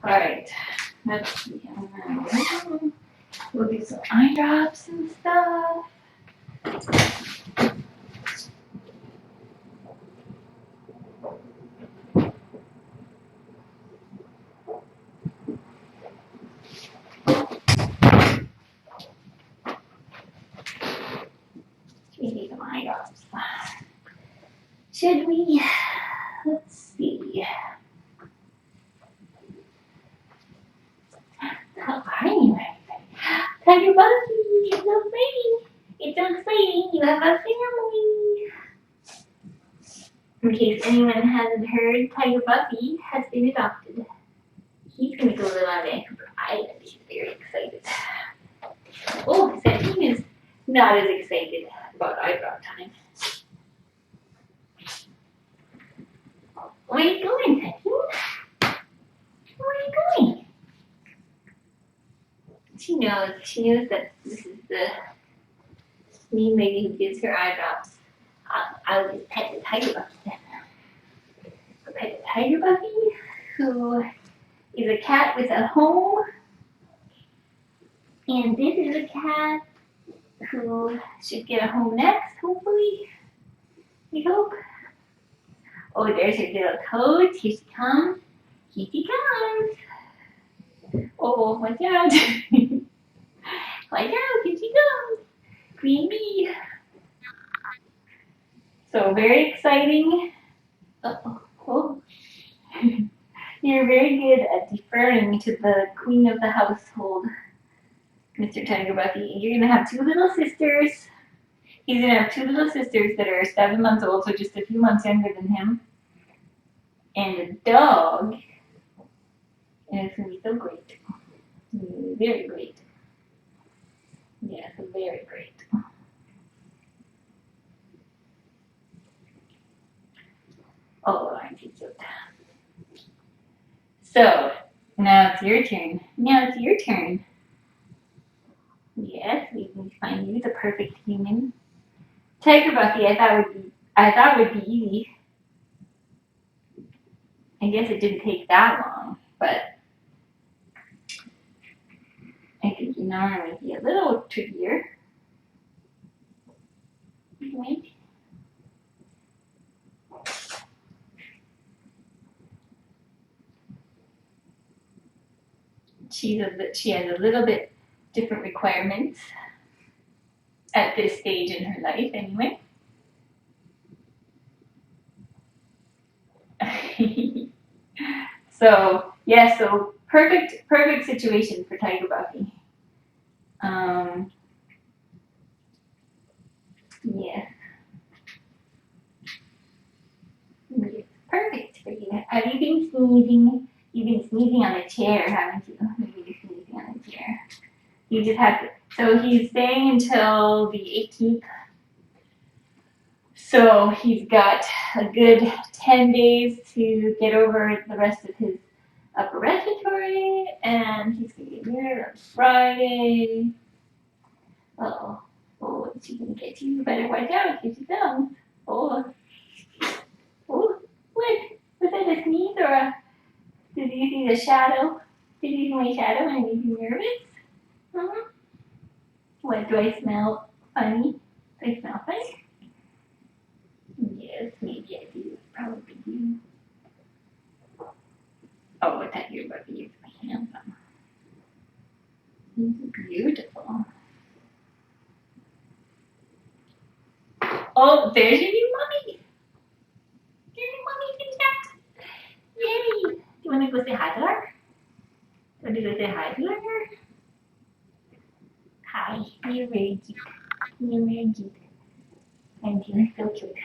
Alright, let's see. We'll do some eye drops and stuff. We need some eye drops. Should we? Let's see. How are you, everybody? Tiger Buffy, it's so exciting. It's so exciting. You have a family. In case anyone hasn't heard, Tiger Buffy has been adopted. He's going to go live on Vancouver Island. He's very excited. Oh, Sepine is not as excited about eyebrow time. Where are you going, Sepine? Where are you going? She knows that this is the mean lady who gives her eye drops. I'll just pet the Tiger Buffy then. I'll pet the Tiger Buffy, who is a cat with a home. And this is a cat who should get a home next, hopefully. We hope. Oh, there's her little toad. Here she comes. Here she comes. Oh, watch out. Watch out, here she comes. Queen bee. So very exciting. Oh. You're very good at deferring to the queen of the household, Mr. Tiger Buffy. You're going to have two little sisters. He's going to have two little sisters that are 7 months old, so just a few months younger than him. And a dog. And it's going to be so great. Very great. Yes, very great. Oh, aren't you cute? So, now it's your turn. Yes, we can find you the perfect human. Tiger Buffy, I thought would be easy. I guess it didn't take that long, but I think you know it might be a little trickier. Wait. She has a little bit different requirements at this stage in her life, anyway. So perfect situation for Tiger Buffy. Yeah. It's perfect for you. Have you been sneezing? You've been sneezing on a chair, haven't you? You've been sneezing on a chair. You just have to. So he's staying until the 18th. So he's got a good 10 days to get over the rest of his upper respiratory, and he's going to get married on Friday. Oh, is she going to get you? You better watch out. Here she comes. Oh, what? Was that a sneeze or a... Did you see the shadow? Did you see my shadow and make you nervous? Mm-hmm. What, do I smell funny? Do I smell funny? Yes, maybe I do. Probably do. Oh, I thought you were about to use my handsome. Beautiful. Oh, there's your new mummy. Your new mummy in chat. Yay. Do you want to go say hi to her? Want to go say hi to her? Hi. You're very cute. You're very cute. And you're so cute.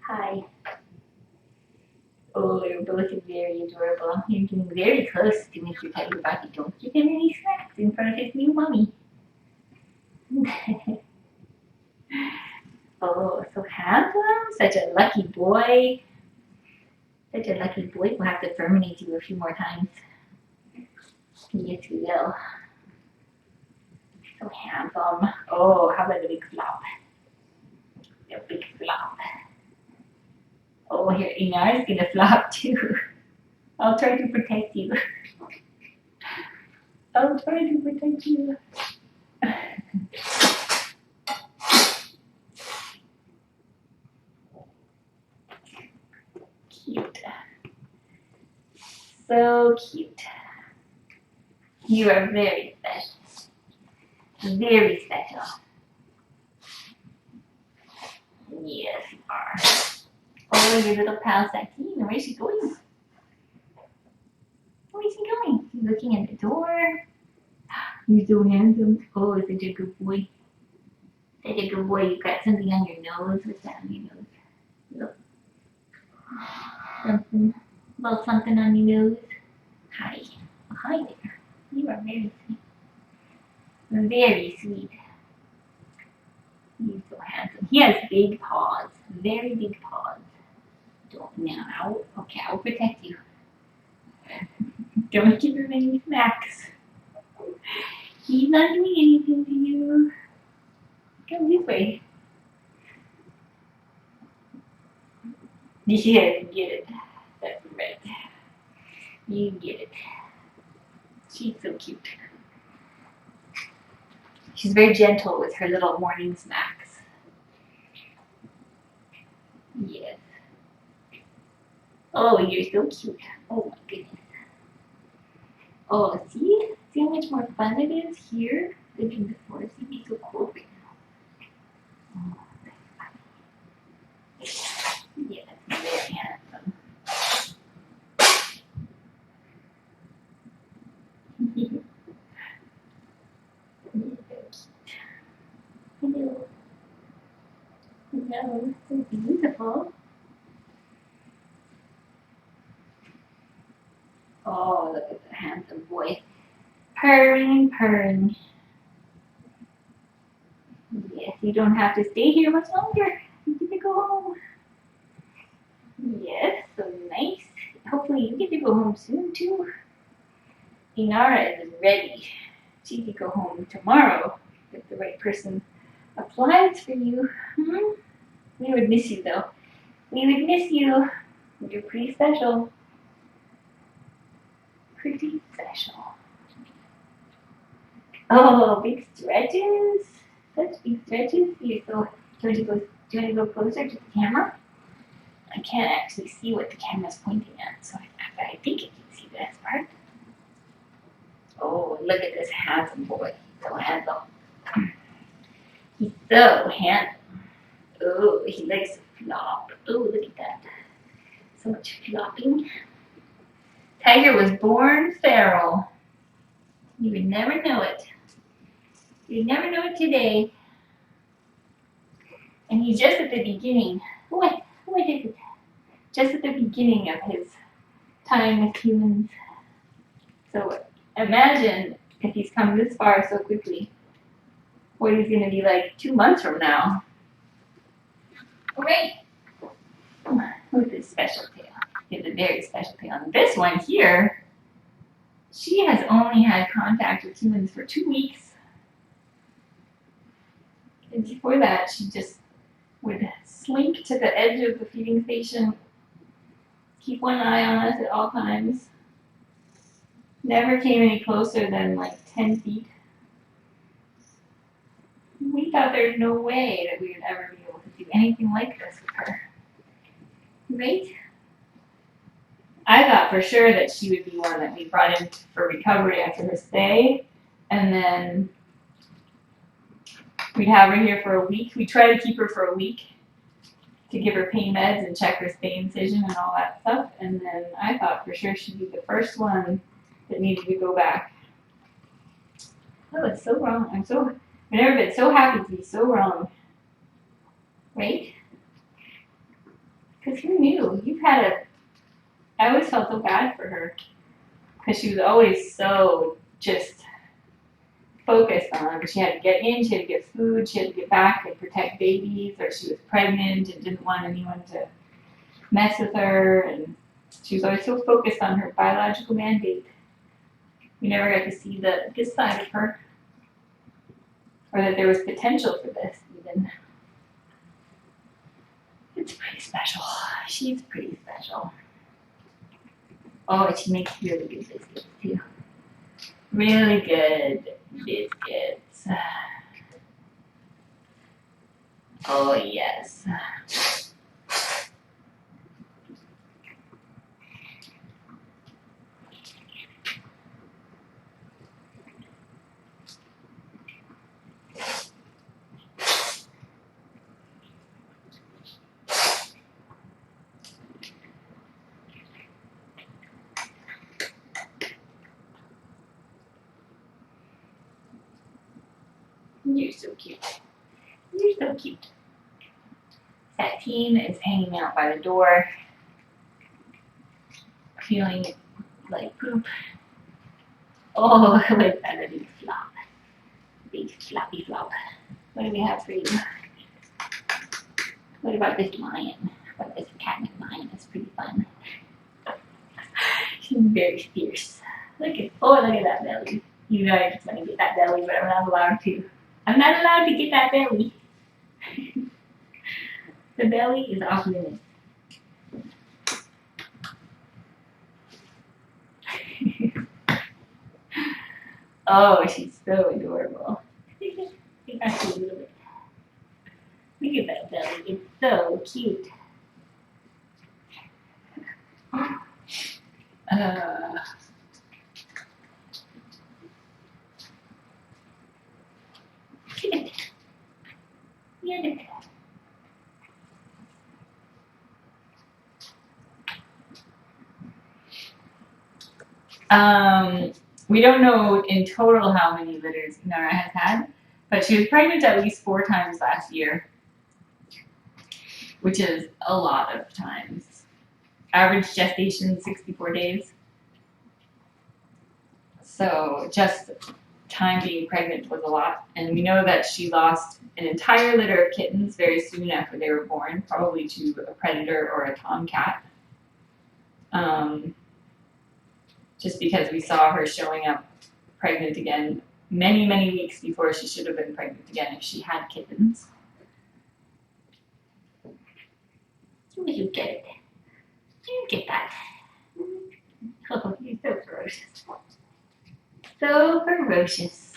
Hi. Oh, you're both very adorable. You're getting very close to Mr. Tiger Buffy. Don't give him any snacks in front of his new mommy. Oh, so handsome. Such a lucky boy. Such a lucky boy. We'll have to terminate you a few more times. Yes, we will. So handsome. Oh, how about a big flop? A big flop. Oh, here, Inar's gonna flop too. I'll try to protect you. I'll try to protect you. Cute. So cute. You are very special. Very special. Yes, you are. Oh, your little pal Satine. Where's she going? Where is he going? He's looking at the door. You're so handsome. Oh, such a good boy. Such a good boy. You got something on your nose. What's that on your nose? Look. Something. A little something on your nose. Hi. Hi there. You are very sweet. Very sweet. He's so handsome. He has big paws. Very big paws. Don't now. Okay, I'll protect you. Don't give him any smacks. He's not doing anything to you. Come this way. Yes, get it. That's right. You get it. She's so cute. She's very gentle with her little morning smacks. Yes. Oh, you're so cute. Oh my goodness. Oh, see? See how much more fun it is here than before? See, it's so cool right now. Oh, yes, very handsome. Hello. Hello. So beautiful. Oh, look at the handsome boy. Purring, purring. Yes, you don't have to stay here much longer. You get to go home. Yes, so nice. Hopefully you get to go home soon too. Inara is ready. She could go home tomorrow if the right person applies for you. We would miss you though. We would miss you. You're pretty special. Pretty special. Oh, big stretches. Such big stretches. Do you want to go closer to the camera? I can't actually see what the camera's pointing at, so I think I can see this part. Oh, look at this handsome boy. He's so handsome. He's so handsome. Oh, he likes to flop. Oh, look at that. So much flopping. Tiger was born feral. You would never know it. You'd never know it today. And he's just at the beginning. What is it? Just at the beginning of his time with humans. So imagine if he's come this far so quickly, what he's going to be like 2 months from now. Great. With his special tail. He has a very special tail. And this one here, she has only had contact with humans for 2 weeks. And before that, she just would slink to the edge of the feeding station, keep one eye on us at all times. Never came any closer than like 10 feet. We thought there's no way that we would ever be able to do anything like this with her. Right? I thought for sure that she would be one that we brought in for recovery after her stay, and then we'd have her here for a week. We try to keep her for a week to give her pain meds and check her stay incision and all that stuff, and then I thought for sure she'd be the first one that needed to go back. Oh, it's so wrong. I've never been so happy to be so wrong. Right? Because who knew? I always felt so bad for her. Because she was always so just focused on, she had to get in, she had to get food, she had to get back and protect babies, or she was pregnant and didn't want anyone to mess with her, and she was always so focused on her biological mandate. We never got to see this side of her, or that there was potential for this even. It's pretty special. She's pretty special. Oh, and she makes really good biscuits too. Really good biscuits. Oh, yes. You're so cute. You're so cute. That team is hanging out by the door, feeling like poop. Oh, like that a big flop. Big floppy flop. What do we have for you? What about this lion? What about this catnip lion? It's pretty fun. She's very fierce. Look at that belly. You know I just want to get that belly, but I'm not allowed to. I'm not allowed to get that belly. The belly is off limits. Oh, she's so adorable. Actually, a little bit. Look at that belly. It's so cute. We don't know in total how many litters Nora has had, but she was pregnant at least 4 times last year, which is a lot of times. Average gestation 64 days. So just time being pregnant was a lot. And we know that she lost an entire litter of kittens very soon after they were born, probably to a predator or a tomcat. Just because we saw her showing up pregnant again many, many weeks before she should have been pregnant again if she had kittens. You get it. You get that. Oh, you're so ferocious. So ferocious.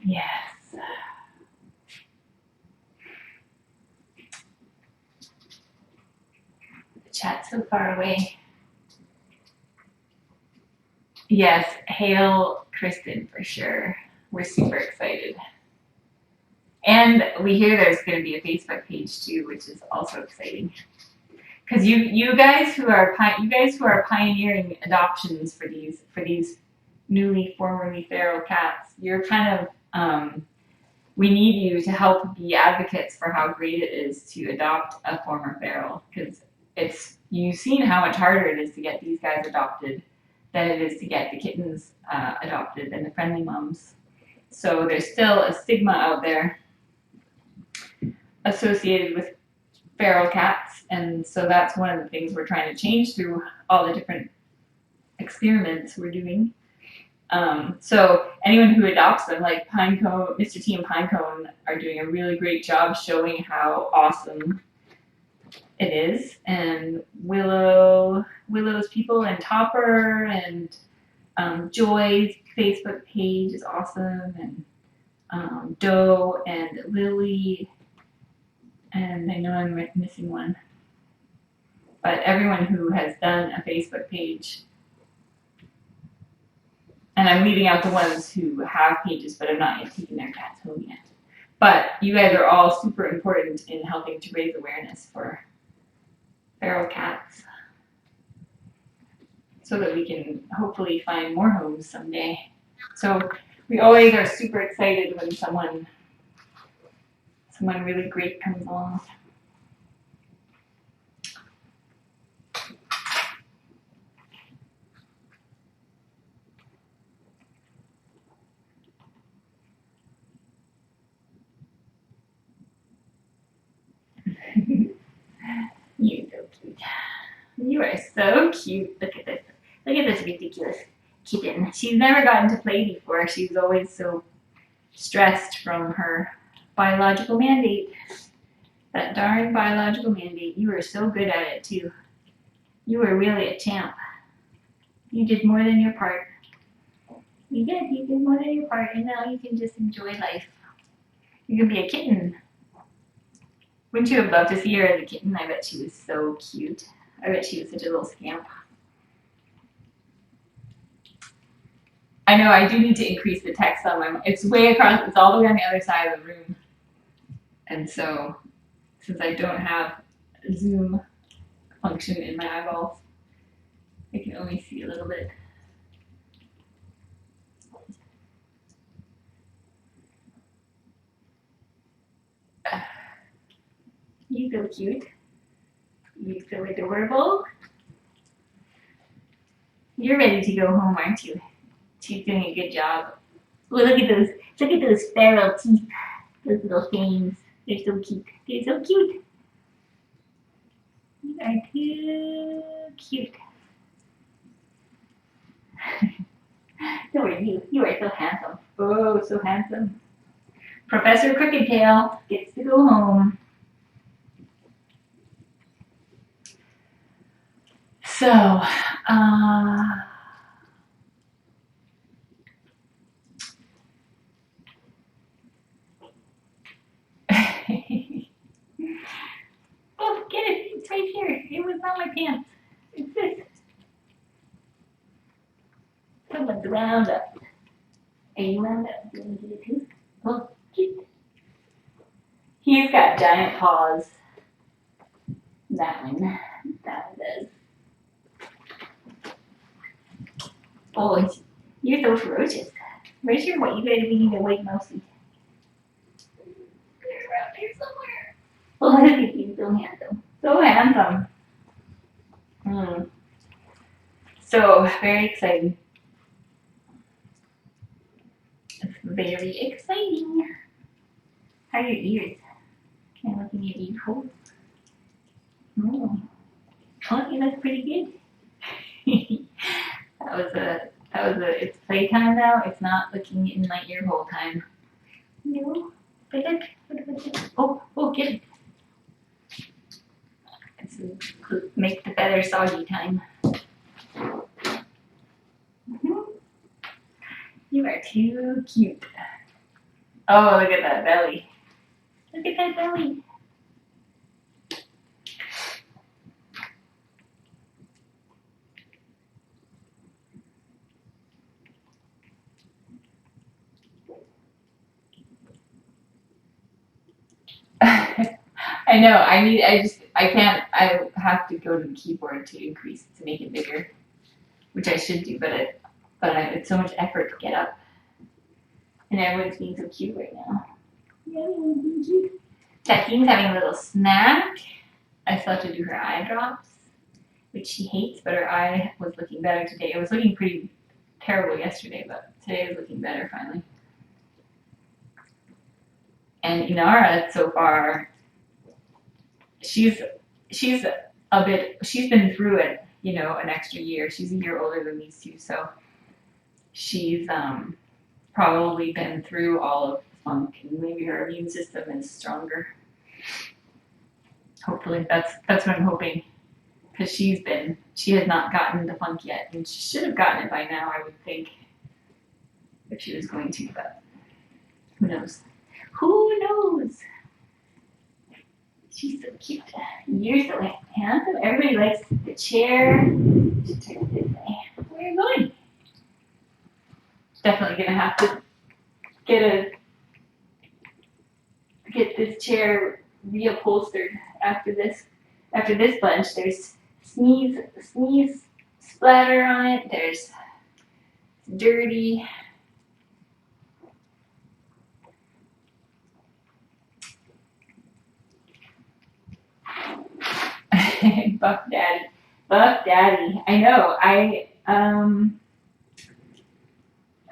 Yes. The chat's so far away. Yes, hail Kristen for sure. We're super excited. And we hear there's going to be a Facebook page too, which is also exciting. Because you guys who are pioneering adoptions for these formerly feral cats, you're kind of we need you to help be advocates for how great it is to adopt a former feral, because you've seen how much harder it is to get these guys adopted than it is to get the kittens adopted and the friendly moms. So there's still a stigma out there associated with feral cats, and so that's one of the things we're trying to change through all the different experiments we're doing. So anyone who adopts them, like Pinecone, Mr. T and Pinecone, are doing a really great job showing how awesome it is. And Willow's people and Topper and Joy's Facebook page is awesome, and Doe and Lily, and I know I'm missing one. But everyone who has done a Facebook page, and I'm leaving out the ones who have pages but have not yet taken their cats home yet. But you guys are all super important in helping to raise awareness for feral cats so that we can hopefully find more homes someday. So we always are super excited when someone really great comes along. You're so cute. You are so cute. Look at this. Look at this ridiculous kitten. She's never gotten to play before. She's always so stressed from her biological mandate. That darn biological mandate. You were so good at it too. You were really a champ. You did more than your part. You did more than your part, and now you can just enjoy life. You can be a kitten. Wouldn't you have loved to see her as a kitten? I bet she was so cute. I bet she was such a little scamp. I know I do need to increase the text on my. It's way across. It's all the way on the other side of the room, and so since I don't have zoom function in my eyeballs, I can only see a little bit. You're so cute. You're so adorable. You're ready to go home, aren't you? She's doing a good job. Well, look at those feral teeth. Those little fangs. They're so cute. They're so cute. You are too cute. So are you. You are so handsome. Oh, so handsome. Professor Crooked Tail gets to go home. So, oh, get it. It's right here. It was not my pants. It's this. Someone's wound up. Are you wound up? Do you want to get it too? Oh, cute. He's got giant paws. That one does. Oh, you're so ferocious. Where's your what? You gotta be the white mousey. They're around here somewhere. Oh, look at you, so handsome. So handsome. So, very exciting. It's very exciting. How are your ears? Can I look in your ear hole? Oh, you look pretty good. It's playtime now. It's not looking in my ear hole time. No. Oh, get it. It's make the feather soggy time. You are too cute. Oh, look at that belly. Look at that belly. I know. I have to go to the keyboard to increase to make it bigger, which I should do, but it's so much effort to get up, and everyone's being so cute right now. Yeah, everyone's being cute. Jackie's having a little snack. I still have to do her eye drops, which she hates, but her eye was looking better today. It was looking pretty terrible yesterday, but today is looking better finally. And Inara, so far, she's been through it, an extra year. She's a year older than these two, so she's probably been through all of the funk, and maybe her immune system is stronger. Hopefully, that's what I'm hoping, because she has not gotten the funk yet, and she should have gotten it by now, I would think, if she was going to, but who knows? Who knows? She's so cute. You're so handsome. Everybody likes the chair. Just turn it this way. Where are you going? Definitely gonna have to get this chair reupholstered after this bunch. There's sneeze splatter on it. There's dirty. Buff Daddy. I know. I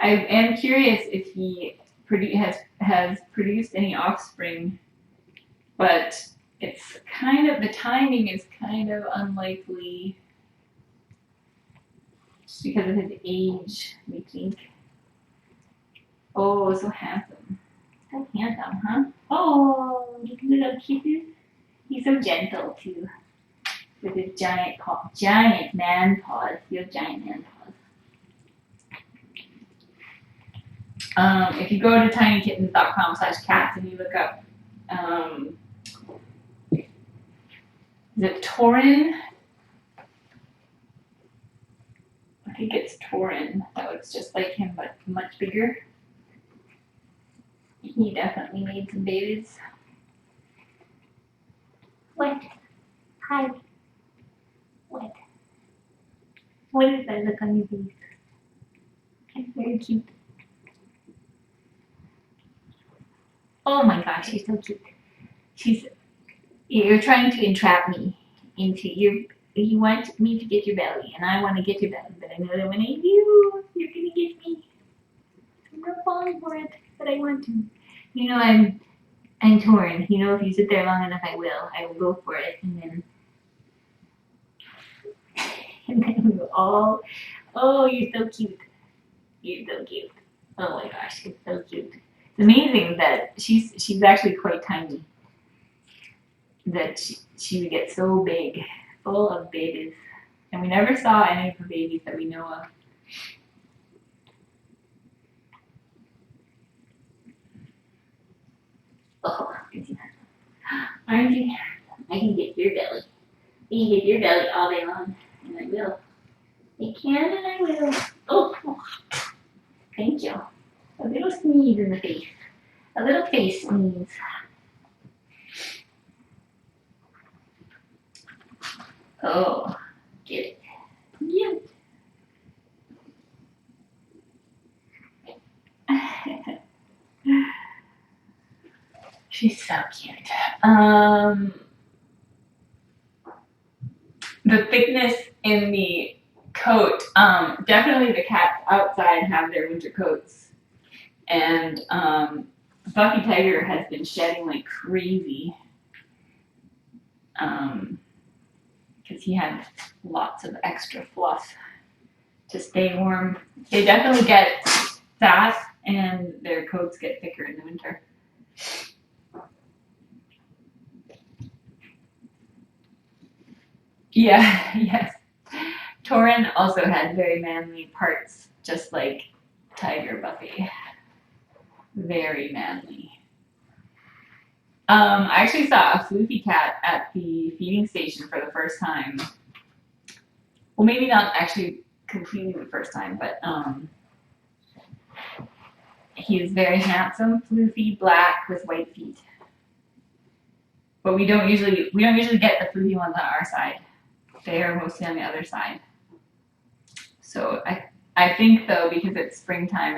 am curious if he has produced any offspring, but it's the timing is kind of unlikely just because of his age, we think. Oh, so handsome. So handsome, huh? Oh, look at little kisses. He's so gentle too, with his giant man paws. You have giant man paws. If you go to tinykittens.com/cats and you look up, is it Torin? I think it's Torin. That looks just like him, but much bigger. He definitely made some babies. What? Hi. What? What is that look on your face? It's very cute. Oh my gosh, she's so cute. You're trying to entrap me into you want me to get your belly, and I want to get your belly, but I know that when I do, you're gonna get me. I'm not falling for it, but I want to. You know, I'm torn. You know, if you sit there long enough, I will go for it, and then we'll all. Oh, you're so cute. You're so cute. Oh my gosh, it's so cute. It's amazing that she's actually quite tiny. That she would get so big, full of babies, and we never saw any of her babies that we know of. Oh, aren't you? I can get your belly. I can get your belly all day long, and I will. I can and I will. Oh, thank you. A little sneeze in the face. A little face sneeze. Oh, get it. Cute. She's so cute. The thickness in the coat, definitely the cats outside have their winter coats. And Buffy Tiger has been shedding like crazy. Because he had lots of extra fluff to stay warm. They definitely get fat and their coats get thicker in the winter. Yeah, yes. Torin also had very manly parts, just like Tiger Buffy. Very manly. I actually saw a floofy cat at the feeding station for the first time. Well, maybe not actually completely the first time, but he is very handsome, floofy, black with white feet. But we don't usually get the floofy ones on our side. They are mostly on the other side. So I think though, because it's springtime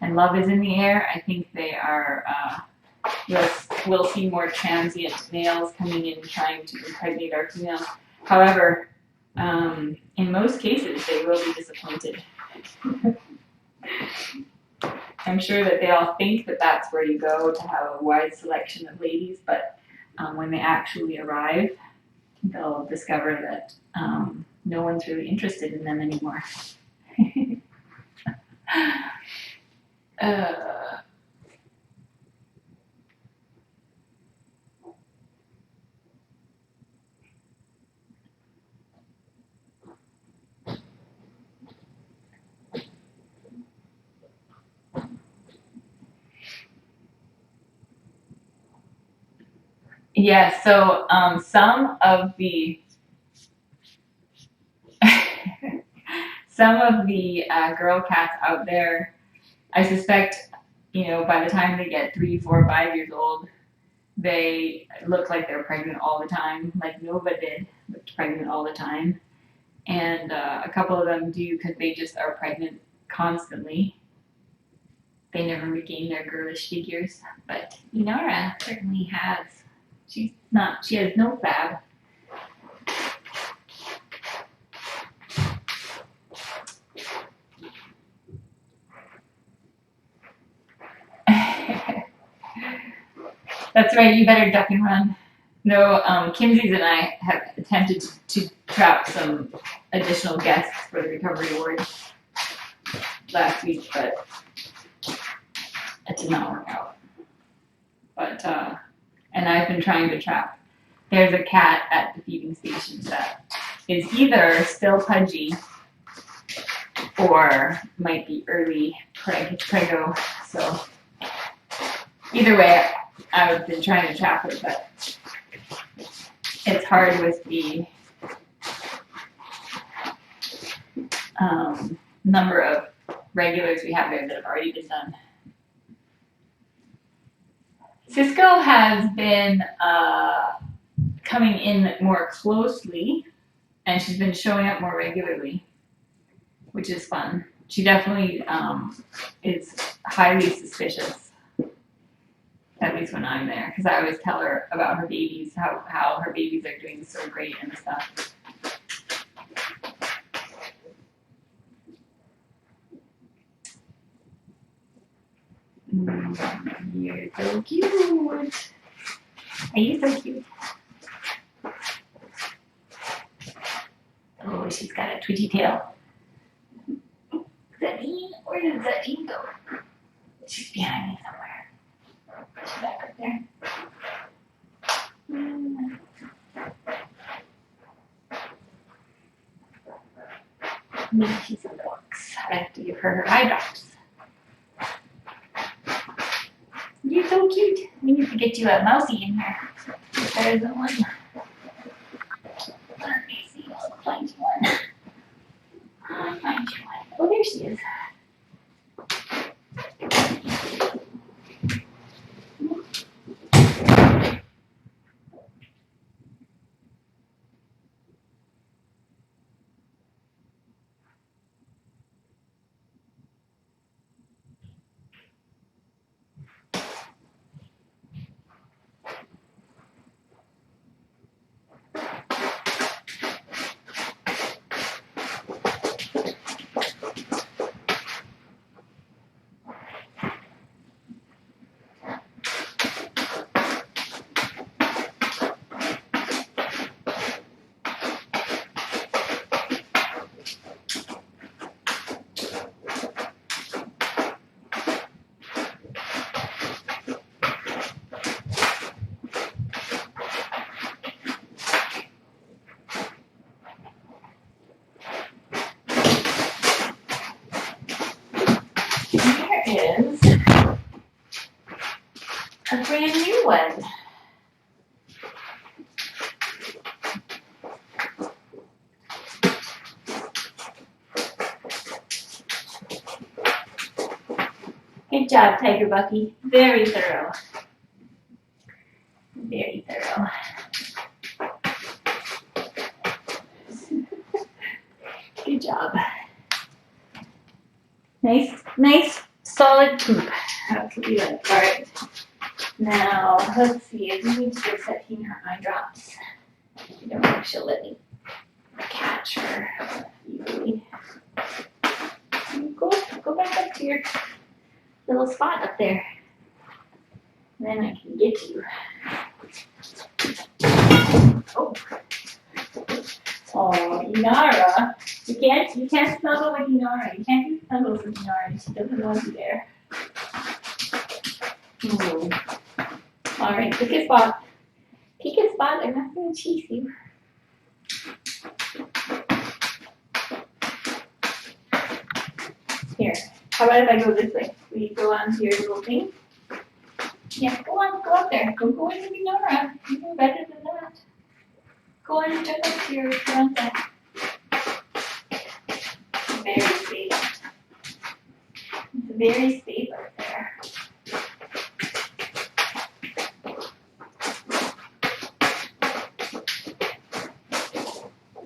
and love is in the air, I think they are. We'll see more transient males coming in trying to impregnate our females. However, in most cases, they will be disappointed. I'm sure that they all think that that's where you go to have a wide selection of ladies, but when they actually arrive, they'll discover that no one's really interested in them anymore. Yeah, so some of the girl cats out there, I suspect, by the time they get 3, 4, 5 years old, they look like they're pregnant all the time, like Nova did, looked pregnant all the time. And a couple of them do because they just are pregnant constantly. They never regain their girlish figures, but Inara certainly has. She has no fab. That's right, you better duck and run. No, Kimsey's and I have attempted to trap some additional guests for the recovery award last week, but it did not work out. But and I've been trying to trap. There's a cat at the feeding station that is either still pudgy or might be early prego. So either way, I've been trying to trap her, but it's hard with the number of regulars we have there that have already been done. Cisco has been coming in more closely, and she's been showing up more regularly, which is fun. She definitely is highly suspicious, at least when I'm there, because I always tell her about her babies, how her babies are doing so great and stuff. You're so cute. Are you so cute? Oh, she's got a twitchy tail. Is that Dean? Where did that Dean go? She's behind me somewhere. She's back right there. Maybe she's in the box. I have to give her her eye drops. You're so cute. We need to get you a mousey in here. If there isn't one. Let me see. I'll find you one. I'll find you one. Oh, there she is. Is a brand new one. Good job, Tiger Bucky. Very thorough. Very thorough. Good job. Nice, solid poop. That's what we like. All right. Now, let's see. I need to go setting her eye drops. I don't know if she'll let me catch her easily. Go back up to your little spot up there. And then I can get you. Oh, Inara. You can't snuggle with Inara. You can't do snuggles with Inara. She doesn't want you there. All right, pick a spot. Pick a spot. I'm not going to chase you. Here. How about if I go this way? Will you go on to your little thing? Yeah, go on. Go up there. Don't go in with Inara. You know better than that. Go on and jump up to your front end. Very safe. It's very safe up there.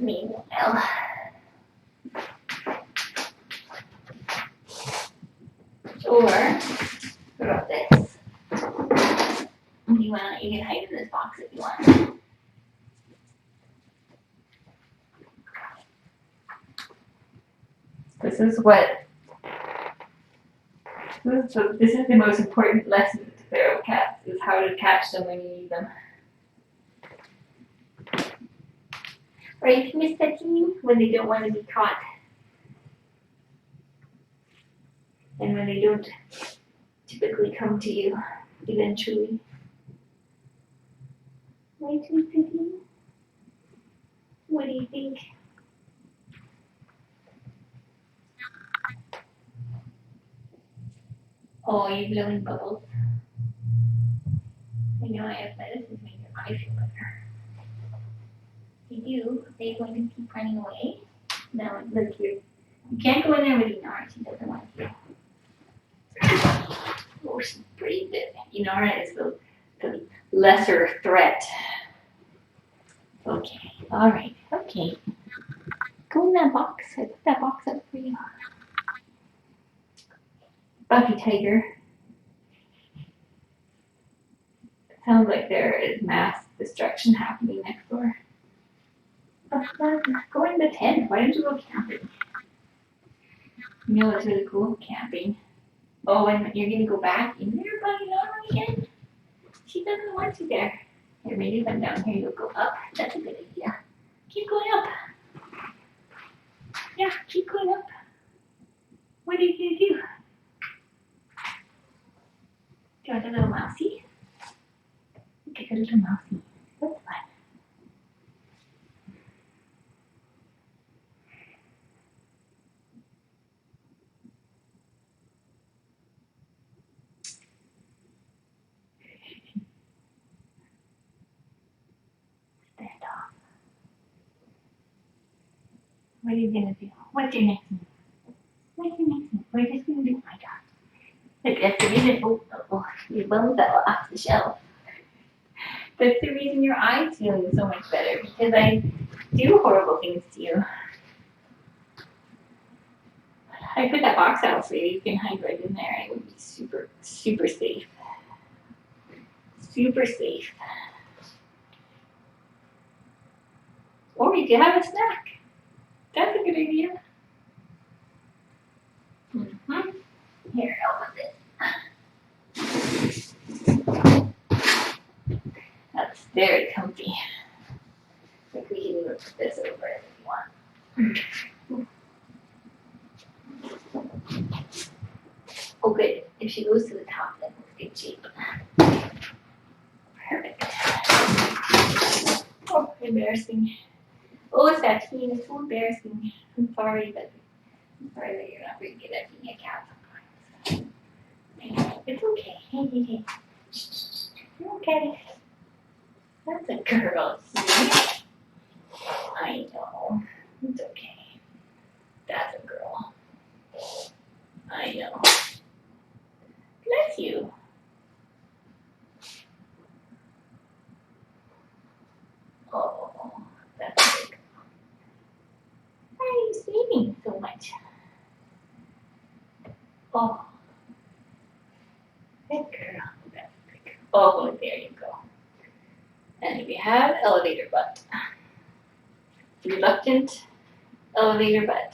Meanwhile, or what about this? You can hide in this box if you want. This is the most important lesson to feral cats, is how to catch them when you need them. Right, Miss Bettine? When they don't want to be caught. And when they don't typically come to you eventually. My sweet cookie. What do you think? Oh, you're blowing bubbles. I know I have medicine to make your eye feel better. You do. Are you going to keep running away? No, look here. You can't go in there with Inara. She doesn't want you. Oh, she braved it. Inara is the lesser threat. Okay. All right. Okay. Go in that box. I put that box up for you. Buffy Tiger. Sounds like there is mass destruction happening next door. Go in the tent. Why don't you go camping? You know what's really cool? Camping. Oh, and you're gonna go back in there by Nora again? She doesn't want you there. Here, maybe come down here. You'll go up. That's a good idea. Keep going up. Yeah, keep going up. What are you gonna do? Do you want a little mousey? Get a little mousey. That's fun. Stand off. What are you gonna do? What's your next move? What's your next move? We're just gonna do my job. Look, that's the reason. Oh, your bones fell off the shelf. That's the reason your eye's feeling so much better, because I do horrible things to you. I put that box out for you. You can hide right in there. It would be super, super safe. Super safe. Or you could have a snack. That's a good idea. Mm-hmm. Here, help with it. That's very comfy. I think we can even put this over it if you want. Oh, good. If she goes to the top, then we're in good shape. Perfect. Oh, embarrassing. Oh, it's that teen. It's so embarrassing. I'm sorry that you're not very good at being a cat sometimes. It's okay. Hey. You're okay. That's a girl. See? I know. It's okay. That's a girl. I know. Bless you. Oh, that's big. Why are you sleeping so much? Oh, good girl. That's big. Oh, there you go. And we have elevator butt. Reluctant elevator butt.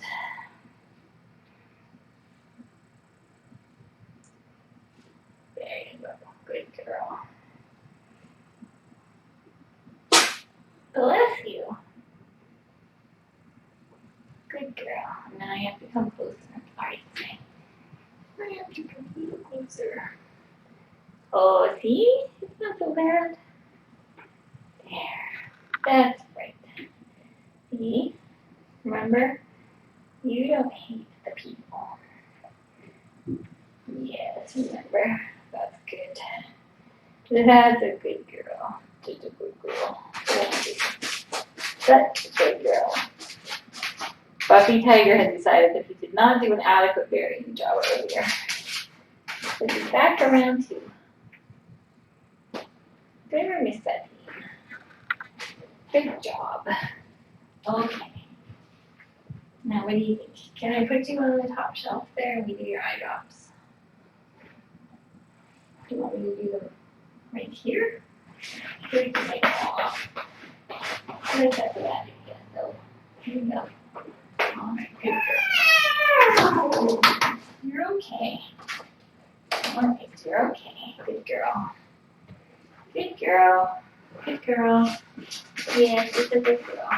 There you go. Good girl. Bless you. Good girl. Now you have to come closer. Alright. I have to come a little closer. Oh, see? It's not so bad. There. That's right. See? Remember? You don't hate the people. Yes, remember. That's good. That's a good girl. Just a good girl. Such a good girl. Buffy Tiger had decided that he did not do an adequate burying job earlier. So he's back around too. Never miss that team. Good job. Okay. Now what do you think? Can I put you on the top shelf there and we do your eye drops? Do you want me to do them right here? Or you can make them all off. Let's have that again though. Here we go. Alright, good girl. You're okay. Alright, you're okay. Good girl. Good girl. Good girl. Yes, it's a good girl.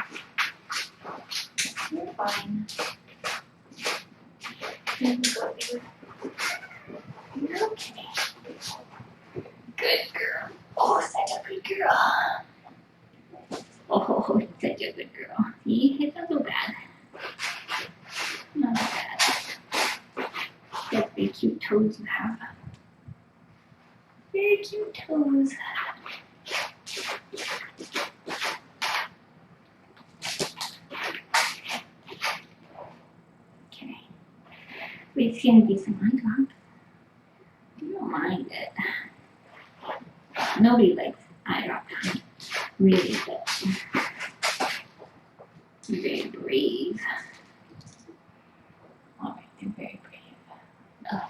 You're fine. You're okay. Good girl. Oh, such a good girl. Such a good girl. See, it's not so bad. Not bad. That's very cute toes you have. Very cute toes. Okay. It's gonna be some eye drop. You don't mind it. Nobody likes eye drop, really, but you're very brave. Alright, you're very brave. Oh,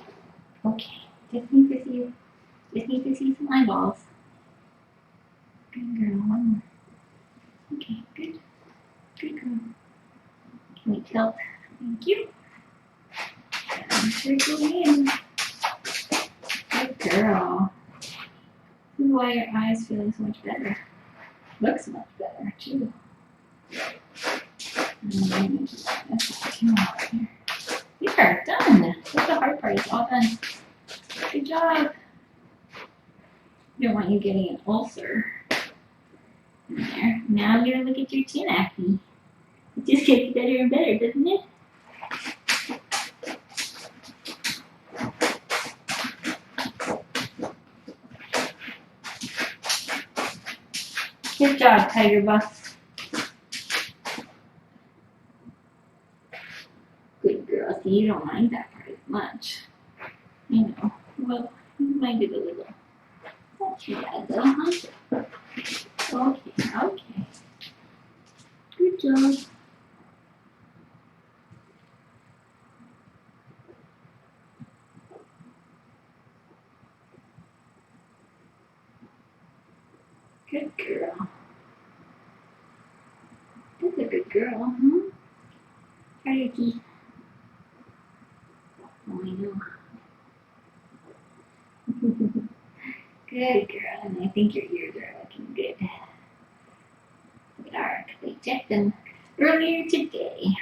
okay. Just need to see some eyeballs. Good girl, one more. Okay, good. Good girl. Can we tilt? Thank you. And circle in. Good girl. This is why your eyes feeling so much better. Looks much better, too. There, done. That's the hard part. It's all done. Good job. I don't want you getting an ulcer. There. Now I'm gonna look at your chin acne. It just gets better and better, doesn't it? Good job, Tiger Buff. Good girl. See, you don't mind that part as much. You know. Well, you mind it a little. Not too bad though, huh? Okay. Good job. Good girl. That's a good girl, huh? Try your teeth. Oh, I know. Good girl. And I think your ears are looking good. They are, because I checked them earlier today.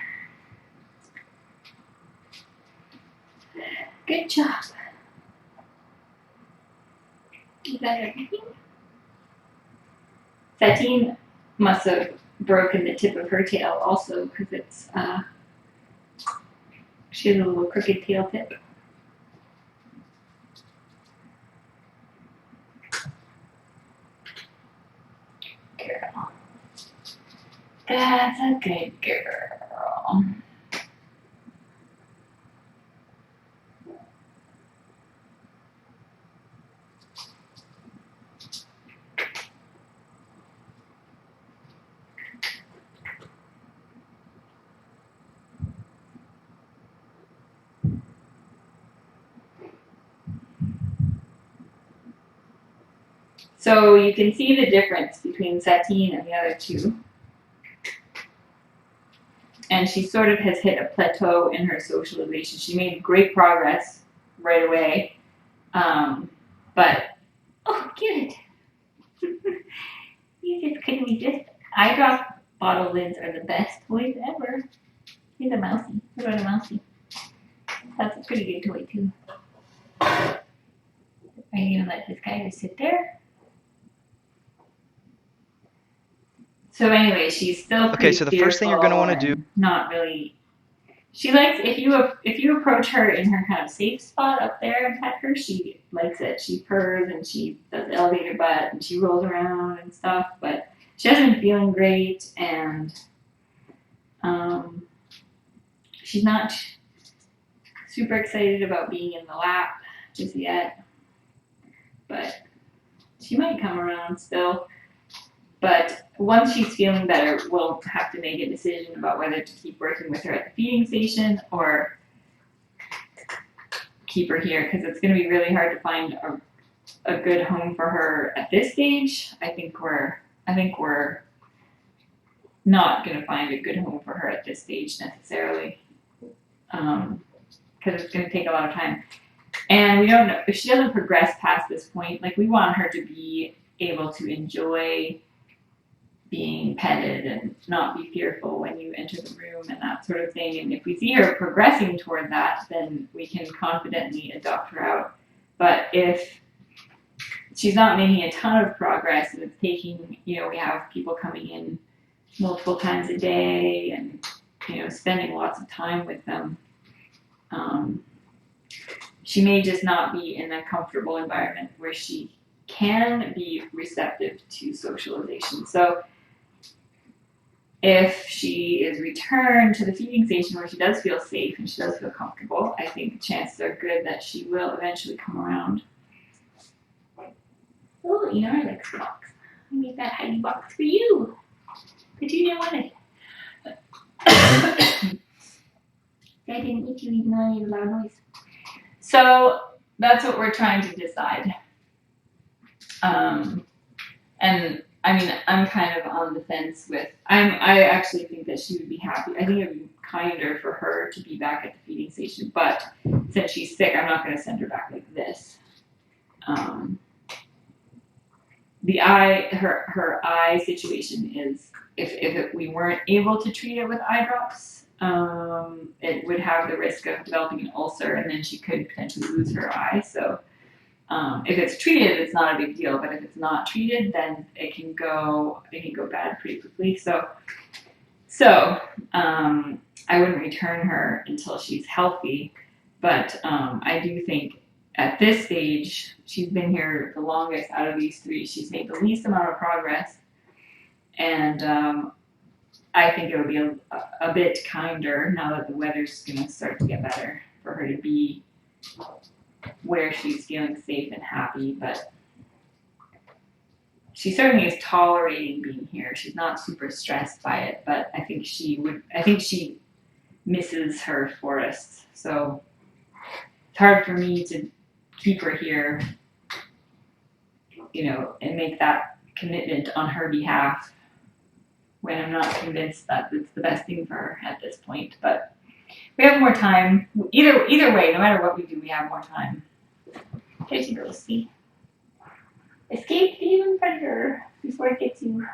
Good job. Is that everything? Satine must have broken the tip of her tail also because it's, she has a little crooked tail tip. Girl. That's a good girl. So you can see the difference between Satine and the other two. And she sort of has hit a plateau in her socialization. She made great progress right away. But, oh, get it. You just couldn't resist. Eye drop bottle lids are the best toys ever. Here's a mousey. What about a mousey? That's a pretty good toy, too. Are you going to let this guy just sit there? So anyway, she's still pretty Okay, so the first thing you're going to want to do, not really. She likes if you approach her in her kind of safe spot up there and pet her, she likes it. She purrs and she does elevator butt and she rolls around and stuff. But she hasn't been feeling great and she's not super excited about being in the lap just yet. But she might come around still. But once she's feeling better, we'll have to make a decision about whether to keep working with her at the feeding station or keep her here because it's going to be really hard to find a good home for her at this stage. I think we're not going to find a good home for her at this stage necessarily because it's going to take a lot of time. And we don't know if she doesn't progress past this point. Like we want her to be able to enjoy being petted and not be fearful when you enter the room and that sort of thing. And if we see her progressing toward that, then we can confidently adopt her out. But if she's not making a ton of progress and it's taking, we have people coming in multiple times a day and, spending lots of time with them. She may just not be in a comfortable environment where she can be receptive to socialization. So if she is returned to the feeding station where she does feel safe and she does feel comfortable, I think chances are good that she will eventually come around. Oh, I like the box. I made that Heidi box for you, but you didn't want it. I didn't eat you even though I made a loud noise. So that's what we're trying to decide. And I mean, I'm kind of on the fence with. I actually think that she would be happy. I think it would be kinder for her to be back at the feeding station. But since she's sick, I'm not going to send her back like this. Her eye situation is if we weren't able to treat it with eye drops, it would have the risk of developing an ulcer, and then she could potentially lose her eye. So. If it's treated, it's not a big deal. But if it's not treated, then it can go bad pretty quickly. So I wouldn't return her until she's healthy. But I do think at this stage, she's been here the longest out of these three. She's made the least amount of progress, and I think it would be a bit kinder now that the weather's going to start to get better for her to be where she's feeling safe and happy, but she certainly is tolerating being here. She's not super stressed by it, but I think she misses her forests. So it's hard for me to keep her here, and make that commitment on her behalf when I'm not convinced that it's the best thing for her at this point. But we have more time. Either way, no matter what we do, we have more time. Here she goes, see? Escape the human predator before it gets you.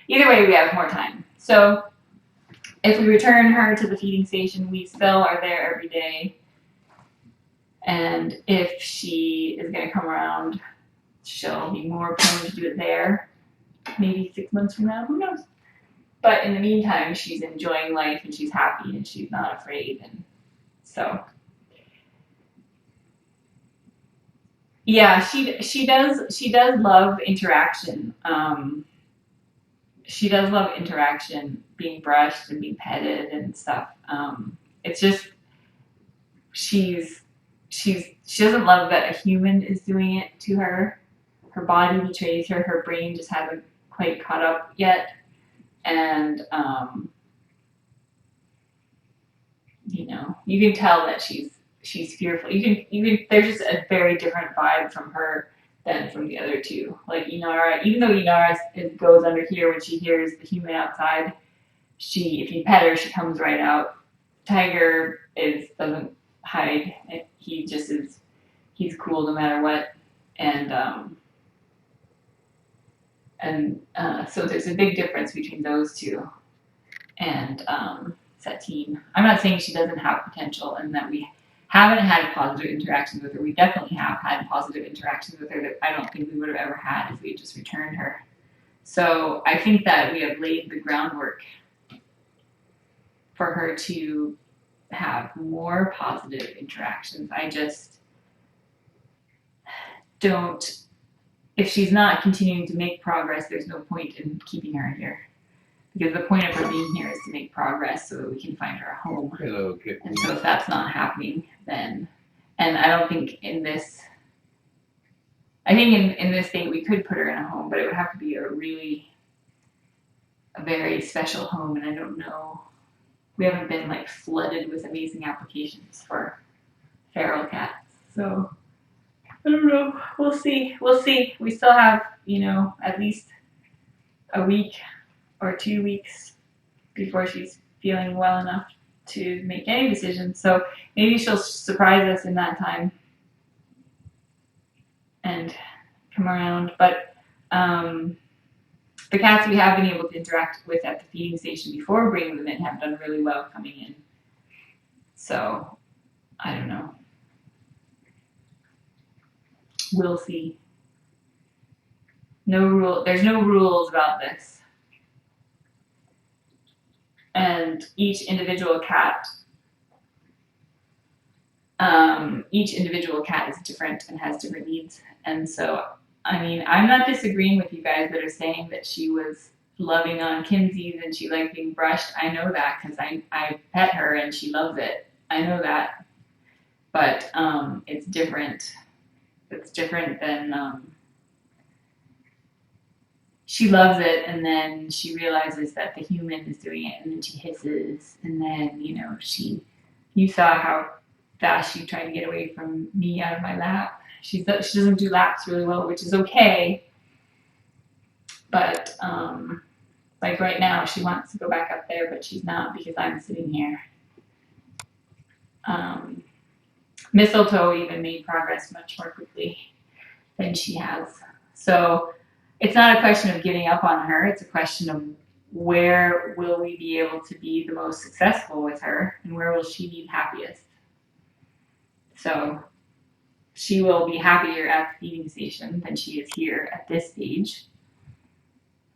Either way, we have more time. So if we return her to the feeding station, we still are there every day. And if she is going to come around, she'll be more prone to do it there. Maybe 6 months from now, who knows? But in the meantime, she's enjoying life and she's happy and she's not afraid. And so, yeah, she does love interaction. She does love interaction, being brushed and being petted and stuff. It's just she doesn't love that a human is doing it to her. Her body betrays her. Her brain just hasn't quite caught up yet. And, you can tell that she's fearful. There's just a very different vibe from her than from the other two. Like Inara, even though Inara goes under here when she hears the human outside, if you pet her, she comes right out. Tiger doesn't hide. He just is, he's cool no matter what. And so there's a big difference between those two. And Satine. I'm not saying she doesn't have potential and that we haven't had positive interactions with her. We definitely have had positive interactions with her that I don't think we would have ever had if we had just returned her. So I think that we have laid the groundwork for her to have more positive interactions. I just don't. If she's not continuing to make progress, there's no point in keeping her here. Because the point of her being here is to make progress so that we can find her a home. Hello, Kitten. And so if that's not happening, then, and I don't think in this state we could put her in a home, but it would have to be a very special home, and I don't know. We haven't been flooded with amazing applications for feral cats, so I don't know. We'll see. We still have, at least a week or 2 weeks before she's feeling well enough to make any decisions. So maybe she'll surprise us in that time and come around. But the cats we have been able to interact with at the feeding station before bringing them in have done really well coming in. So I don't know. We'll see. There's no rules about this. and each individual cat is different and has different needs. And so, I mean, I'm not disagreeing with you guys that are saying that she was loving on Kinsey's and she liked being brushed. I know that because I pet her and she loves it. I know that. But it's different. It's different than she loves it and then she realizes that the human is doing it and then she hisses and then, you saw how fast she tried to get away from me out of my lap. She doesn't do laps really well, which is okay. But like right now, she wants to go back up there, but she's not because I'm sitting here. Mistletoe even made progress much more quickly than she has. So it's not a question of giving up on her. It's a question of where will we be able to be the most successful with her and where will she be happiest. So she will be happier at the feeding station than she is here at this stage.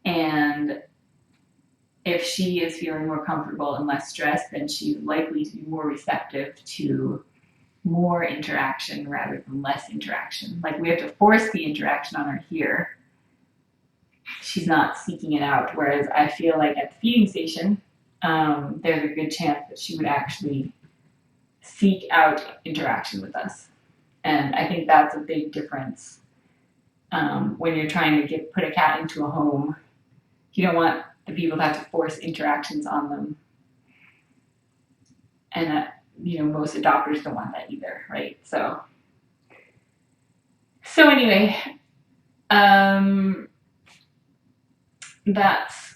And if she is feeling more comfortable and less stressed, then she's likely to be more receptive to more interaction rather than less interaction. Like we have to force the interaction on her here. She's not seeking it out. Whereas I feel like at the feeding station, there's a good chance that she would actually seek out interaction with us. And I think that's a big difference when you're trying to put a cat into a home. You don't want the people to have to force interactions on them. And most adopters don't want that either, right? So anyway, that's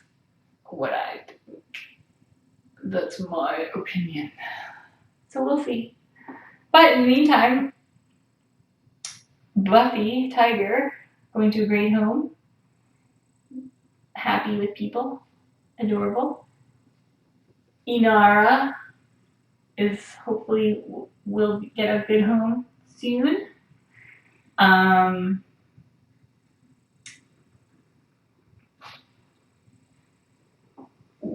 what I think. That's my opinion. So we'll see. But in the meantime, Buffy, Tiger, going to a great home. Happy with people. Adorable. Inara is hopefully will get a good home soon.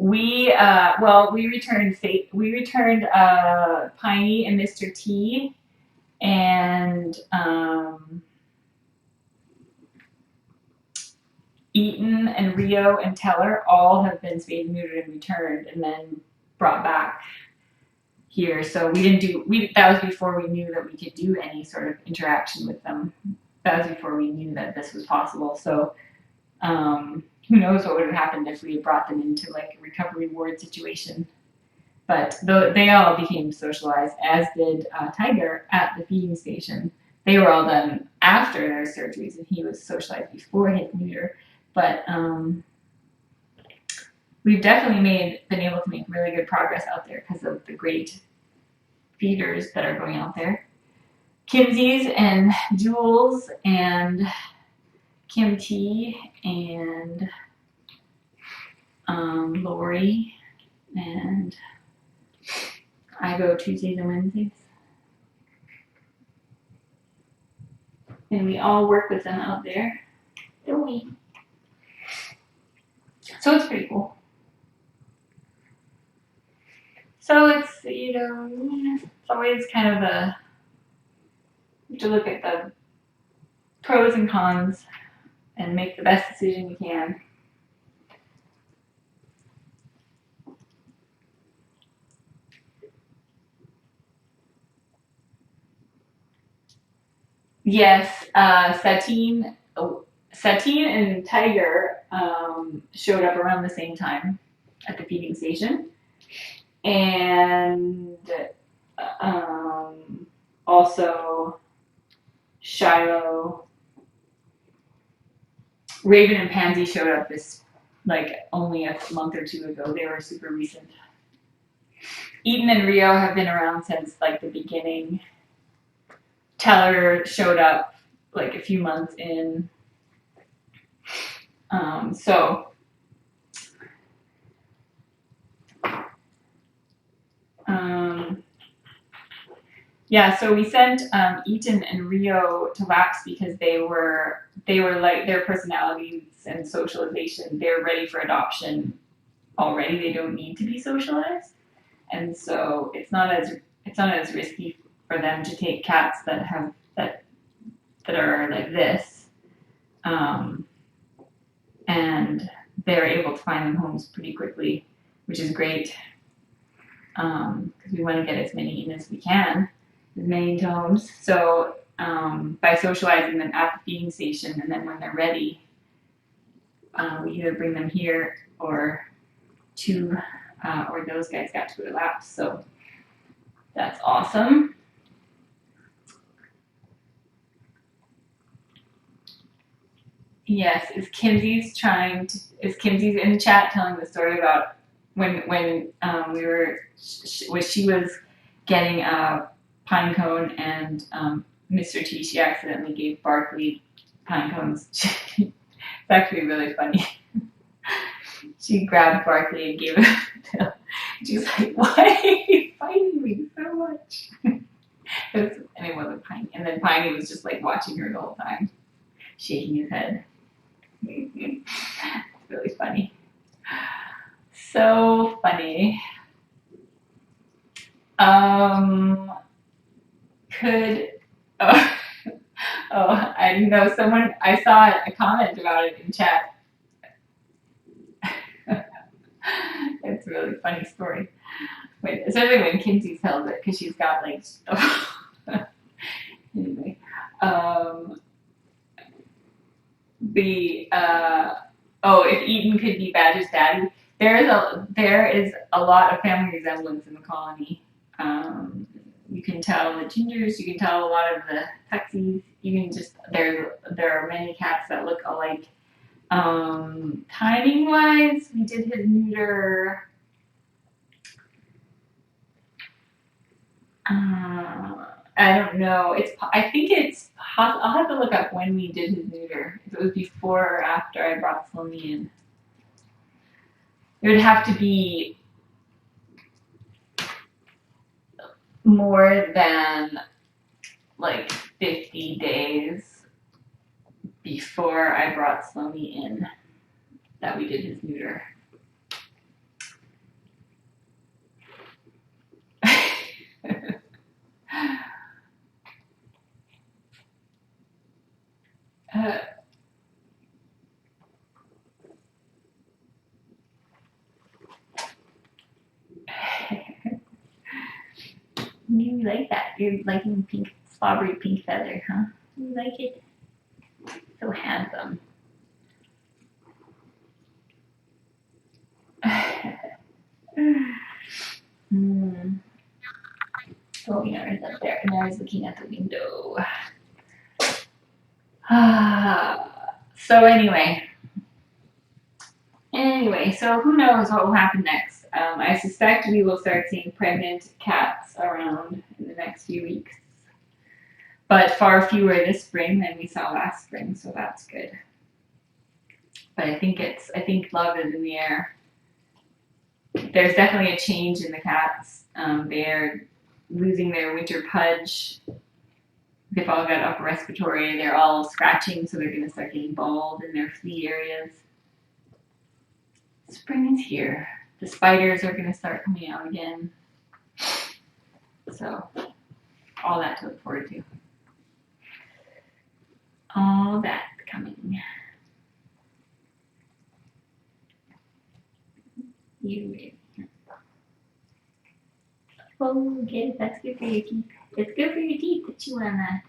We returned Piney and Mr. T and Eaton and Rio and Teller all have been spayed and neutered and returned and then brought back here. So that was before we knew that we could do any sort of interaction with them. That was before we knew that this was possible. So who knows what would have happened if we had brought them into like a recovery ward situation. But they all became socialized, as did Tiger at the feeding station. They were all done after their surgeries, and he was socialized before his neuter. But we've definitely been able to make really good progress out there because of the great feeders that are going out there. Kinsey's and Jules and Kim T and Lori, and I go Tuesdays and Wednesdays. And we all work with them out there, don't we? So it's pretty cool. So it's, it's always kind of to look at the pros and cons and make the best decision you can. Yes, Satine and Tiger showed up around the same time at the feeding station. And also Shiloh, Raven and Pansy showed up only a month or two ago. They were super recent. Eden and Rio have been around since the beginning. Teller showed up a few months in. So we sent Eaton and Rio to Wax because they were like their personalities and socialization. They were ready for adoption already. They don't need to be socialized, and so it's not as risky for them to take cats that have that are like this, and they're able to find them homes pretty quickly, which is great because we want to get as many in as we can, as many into homes. So by socializing them at the feeding station, and then when they're ready, we either bring them here or those guys got to elapse. So that's awesome. Yes, is Kinsey's in the chat telling the story about when she was getting a pine cone and Mr. T, she accidentally gave Barkley pine cones. It's actually really funny. She grabbed Barkley and gave it to him. She's like, why are you fighting me so much? And it wasn't Piney. And then Piney was just like watching her the whole time, shaking his head. It's really funny. So funny. I know someone, I saw a comment about it in chat. It's a really funny story. Wait, especially when Kinsey tells it, because she's got like anyway. If Eaton could be Badger's daddy, there is a lot of family resemblance in the colony. You can tell the gingers, you can tell a lot of the tuxies. You can just there are many cats that look alike. Timing wise, we did his neuter. I don't know. I think it's. I'll have to look up when we did his neuter. If it was before or after I brought Slomi in. It would have to be more than like 50 days before I brought Slomi in that we did his neuter. You like that? You're liking pink, slobbery pink feather, huh? You like it? So handsome. Oh, Nara's up there. Nara's looking at the window. So anyway, so who knows what will happen next? I suspect we will start seeing pregnant cats around in the next few weeks, but far fewer this spring than we saw last spring, so that's good. But I think love is in the air. There's definitely a change in the cats. They're losing their winter pudge. They've all got upper respiratory. They're all scratching, so they're going to start getting bald in their flea areas. Spring is here. The spiders are going to start coming out again. So, all that to look forward to. All that coming. Oh, get it. That's good for your teeth. It's good for your teeth to chew on that.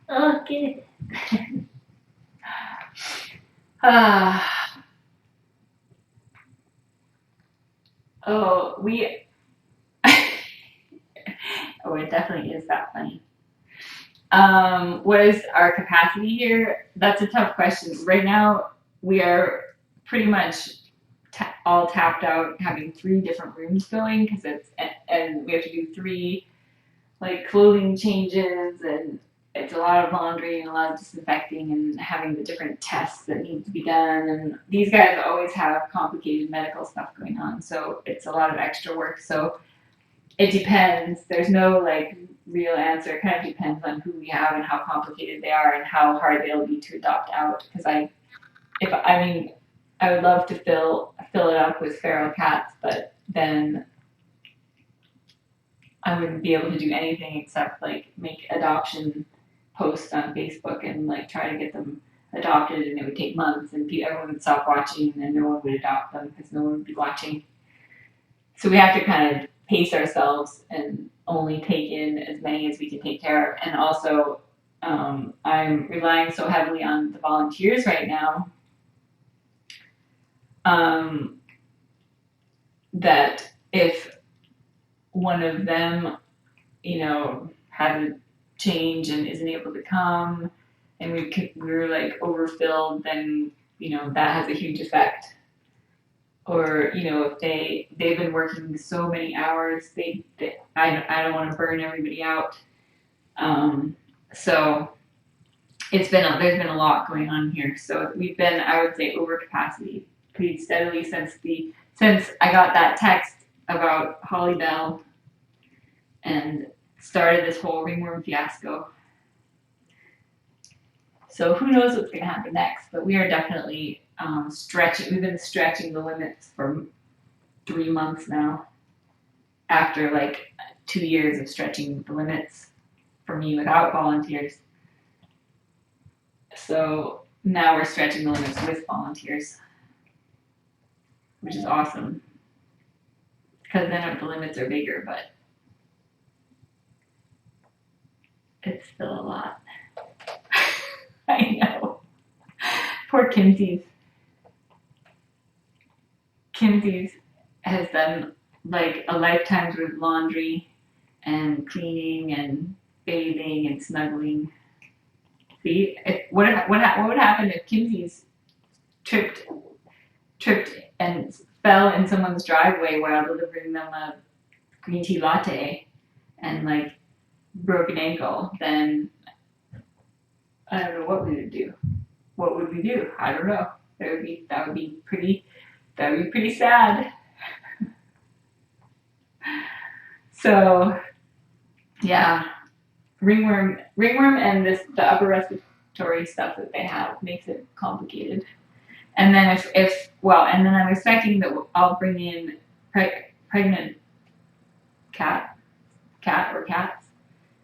Oh, get it. It definitely is that funny. What is our capacity here? That's a tough question. Right now, we are pretty much all tapped out, having 3 different rooms going because and we have to do 3 like clothing changes, and it's a lot of laundry and a lot of disinfecting and having the different tests that need to be done. And these guys always have complicated medical stuff going on, so it's a lot of extra work. So it depends. There's no like real answer. It kind of depends on who we have and how complicated they are and how hard they'll be to adopt out. Because I would love to fill it up with feral cats, but then I wouldn't be able to do anything except like make adoption posts on Facebook and like try to get them adopted, and it would take months, and everyone would stop watching, and no one would adopt them because no one would be watching. So we have to kind of pace ourselves and only take in as many as we can take care of. And also, I'm relying so heavily on the volunteers right now that if one of them, has a change and isn't able to come, and we're like overfilled, then that has a huge effect. Or if they've been working so many hours, I don't want to burn everybody out. So there's been a lot going on here. So we've been, I would say, over capacity pretty steadily since I got that text about Holly Bell and started this whole ringworm fiasco. So who knows what's going to happen next? But we are definitely stretching. We've been stretching the limits for 3 months now. After like 2 years of stretching the limits for me without volunteers. So now we're stretching the limits with volunteers, which is awesome. Because then the limits are bigger, but it's still a lot. I know. Poor Kinsey's. Kinsey's has done like a lifetime's worth of laundry and cleaning and bathing and snuggling. See, what would happen if Kinsey's tripped and fell in someone's driveway while delivering them a green tea latte and like broke an ankle? Then I don't know what we would do. What would we do? I don't know. That would be pretty sad. So yeah, ringworm and the upper respiratory stuff that they have makes it complicated. And then and then I'm expecting that I'll bring in pregnant cat or cats,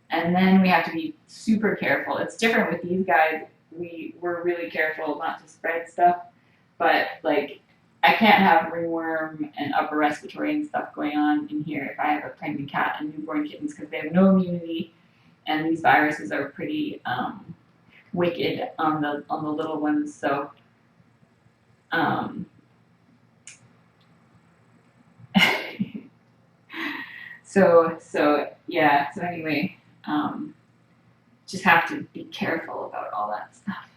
and then we have to be super careful. It's different with these guys. We're really careful not to spread stuff, but like I can't have ringworm and upper respiratory and stuff going on in here if I have a pregnant cat and newborn kittens, because they have no immunity, and these viruses are pretty wicked on the little ones. So so anyway, just have to be careful about all that stuff.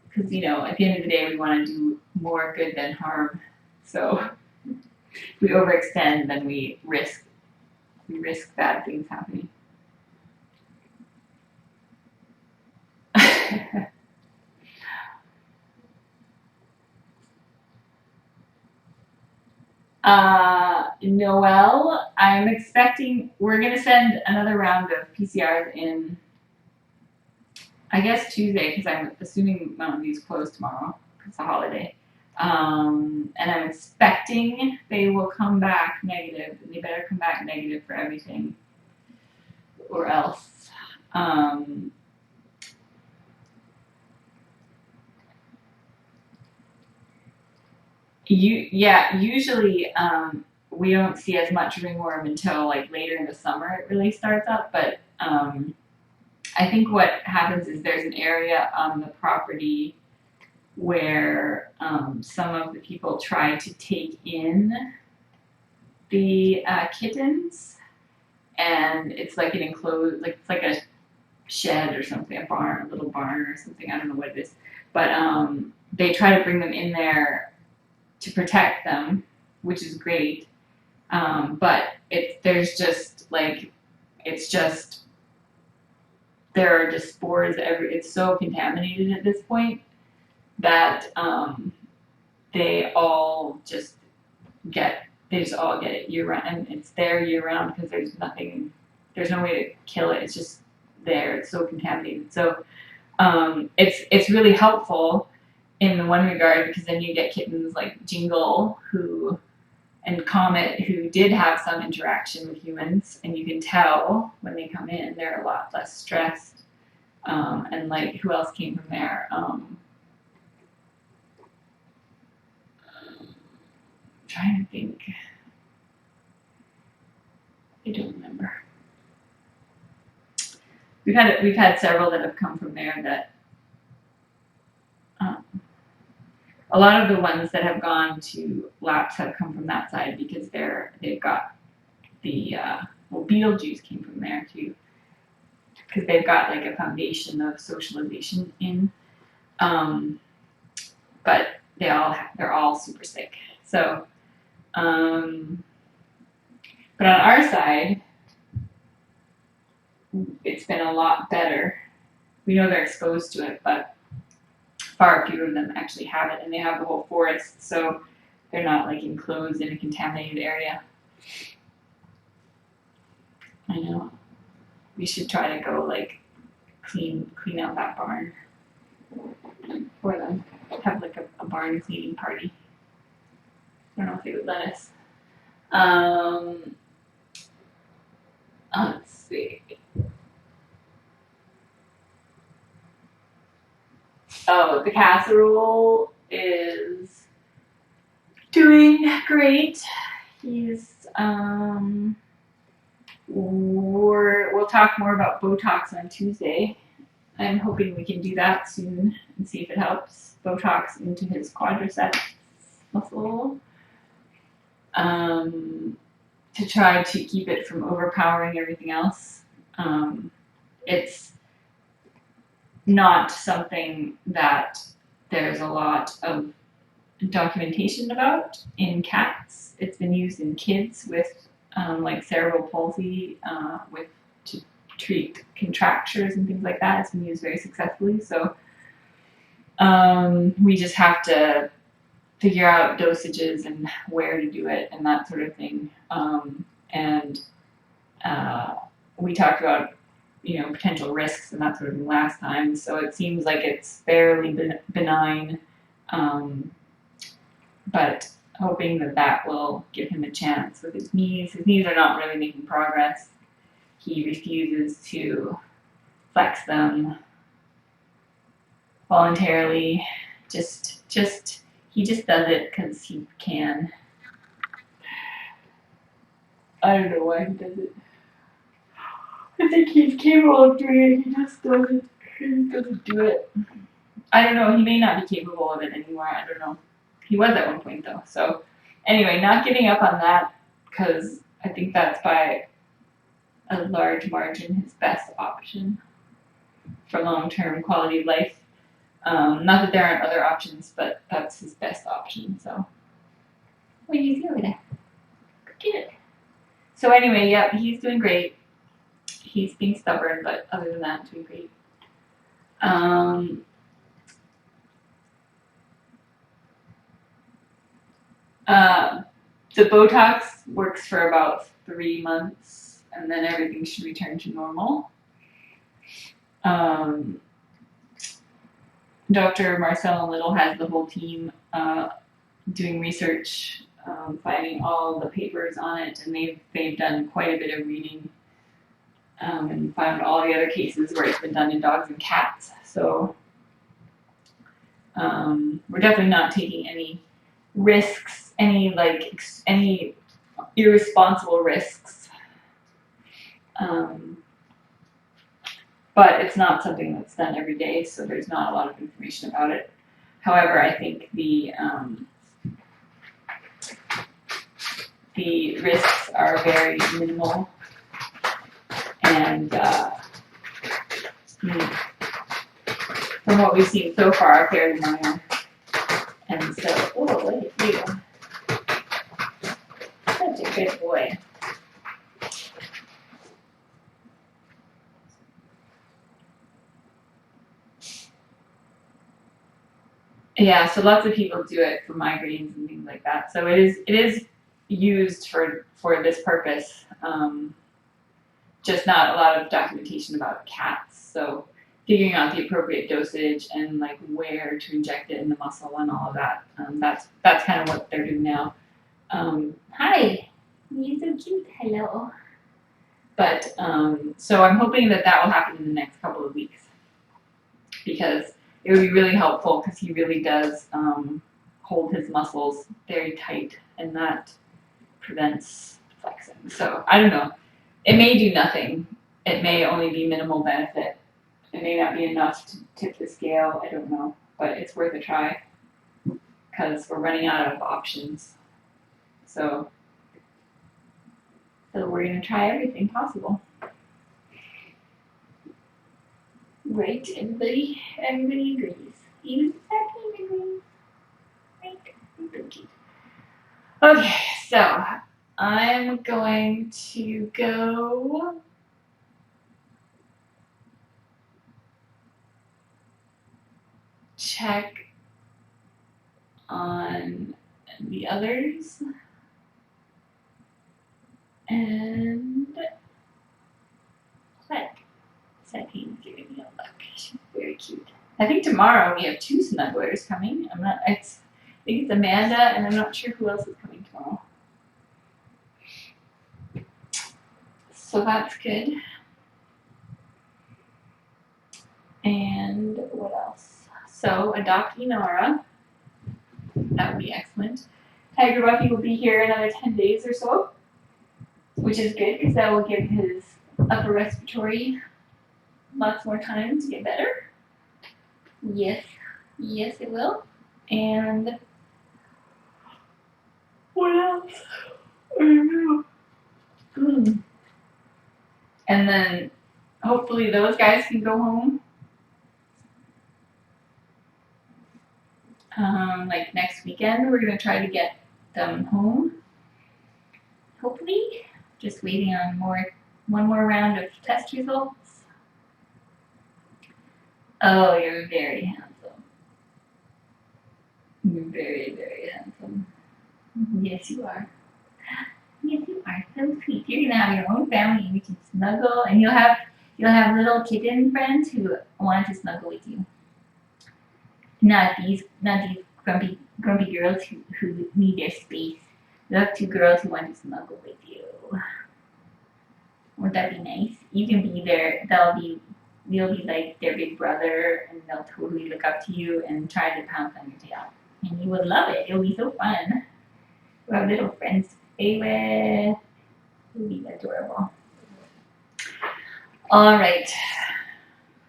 Because, at the end of the day, we want to do more good than harm. So if we overextend, then we risk bad things happening. Noelle, I'm expecting we're going to send another round of PCRs in, I guess, Tuesday, because I'm assuming Mountain View's closed tomorrow because it's a holiday. And I'm expecting they will come back negative, and they better come back negative for everything, or else. Usually we don't see as much ringworm until like later in the summer it really starts up, but I think what happens is there's an area on the property where some of the people try to take in the kittens, and it's like an enclosed, like it's like a shed or something, a little barn or something, I don't know what it is, but they try to bring them in there to protect them, which is great, but there are just spores it's so contaminated at this point that they just all get it year round, and it's there year round because there's no way to kill it. It's just there. It's so contaminated. So it's really helpful in the one regard, because then you get kittens like Jingle and Comet who did have some interaction with humans, and you can tell when they come in they're a lot less stressed. And like who else came from there? Trying to think. I don't remember. We've had several that have come from there that a lot of the ones that have gone to laps have come from that side because they've got the Beetlejuice came from there too because they've got like a foundation of socialization in, but they're all super sick. So, but on our side, it's been a lot better. We know they're exposed to it, but far fewer of them actually have it, and they have the whole forest, so they're not like enclosed in a contaminated area. I know. We should try to go like clean out that barn for them. Have like a barn cleaning party. I don't know if they would let us. Let's see. Oh, the casserole is doing great. He's we'll talk more about Botox on Tuesday. I'm hoping we can do that soon and see if it helps. Botox into his quadriceps muscle to try to keep it from overpowering everything else. It's not something that there's a lot of documentation about in cats. It's been used in kids with like cerebral palsy to treat contractures and things like that. It's been used very successfully. So we just have to figure out dosages and where to do it and that sort of thing. And we talked about potential risks and that sort of thing last time. So it seems like it's fairly benign, but hoping that will give him a chance with his knees. His knees are not really making progress. He refuses to flex them voluntarily. He just does it because he can. I don't know why he does it. I think he's capable of doing it. He just doesn't do it. I don't know. He may not be capable of it anymore. I don't know. He was at one point though. So anyway, not giving up on that because I think that's by a large margin his best option for long-term quality of life. Not that there aren't other options, but that's his best option. So what do you see over there? Get it. So anyway, yeah, he's doing great. He's being stubborn, but other than that, doing great. The Botox works for about 3 months, and then everything should return to normal. Dr. Marcel Little has the whole team doing research, finding all the papers on it, and they've done quite a bit of reading and found all the other cases where it's been done in dogs and cats. So we're definitely not taking any risks, any irresponsible risks. But it's not something that's done every day, so there's not a lot of information about it. However, I think the risks are very minimal, and from what we've seen so far, fairly minor. And so, what did you do? Such a good boy. Yeah, so lots of people do it for migraines and things like that. So it is used for this purpose. Just not a lot of documentation about cats. So figuring out the appropriate dosage and like where to inject it in the muscle and all of that. That's kind of what they're doing now. Hi. You're so cute. Hello. But so I'm hoping that will happen in the next couple of weeks because it would be really helpful because he really does hold his muscles very tight and that prevents flexing. So I don't know. It may do nothing. It may only be minimal benefit. It may not be enough to tip the scale. I don't know, but it's worth a try because we're running out of options. So we're gonna try everything possible. Right, everybody agrees. Even Becky agrees. Right. Okay, so I'm going to go check on the others and What? Sappy's giving me a look. She's very cute. I think tomorrow we have 2 snugglers coming. I think it's Amanda and I'm not sure who else is coming tomorrow. So that's good. And what else? So adopt Inara. That would be excellent. Tiger Buffy will be here another 10 days or so, which is good because that will give his upper respiratory lots more time to get better. Yes, it will. And what else? I don't know. And then hopefully those guys can go home. Like next weekend, we're gonna try to get them home. Hopefully, just waiting on one more round of test results. Oh, you're very handsome. You're very, very handsome. Yes, you are. Yes, you are so sweet. You're gonna have your own family, and you can snuggle, and you'll have little kitten friends who want to snuggle with you. Not these grumpy girls who need their space. You have 2 girls who want to snuggle with you. Won't that be nice? You can be there. You'll be like their big brother, and they'll totally look up to you and try to pounce on your tail. And you would love it. It'll be so fun. We'll have little friends to play with. It'll be adorable. All right.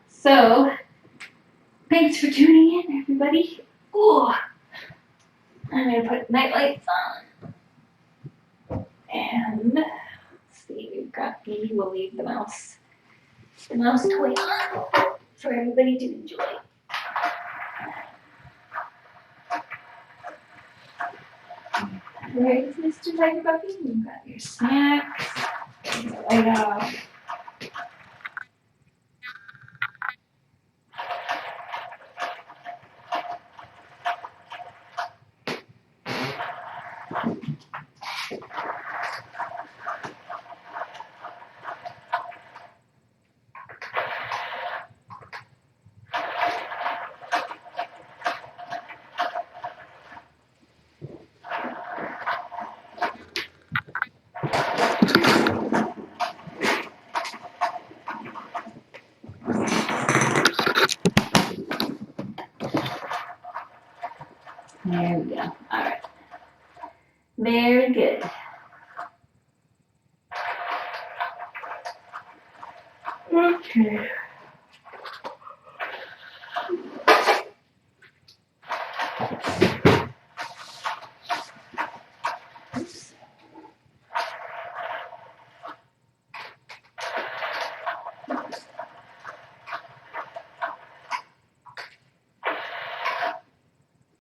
So, thanks for tuning in, everybody. Ooh, I'm gonna put night lights on. And let's see, maybe we'll leave the mouse toy on for everybody to enjoy. There's Mr. Tiger Buffy. You've got your snacks. Light off. There we go. All right. Very good. Okay.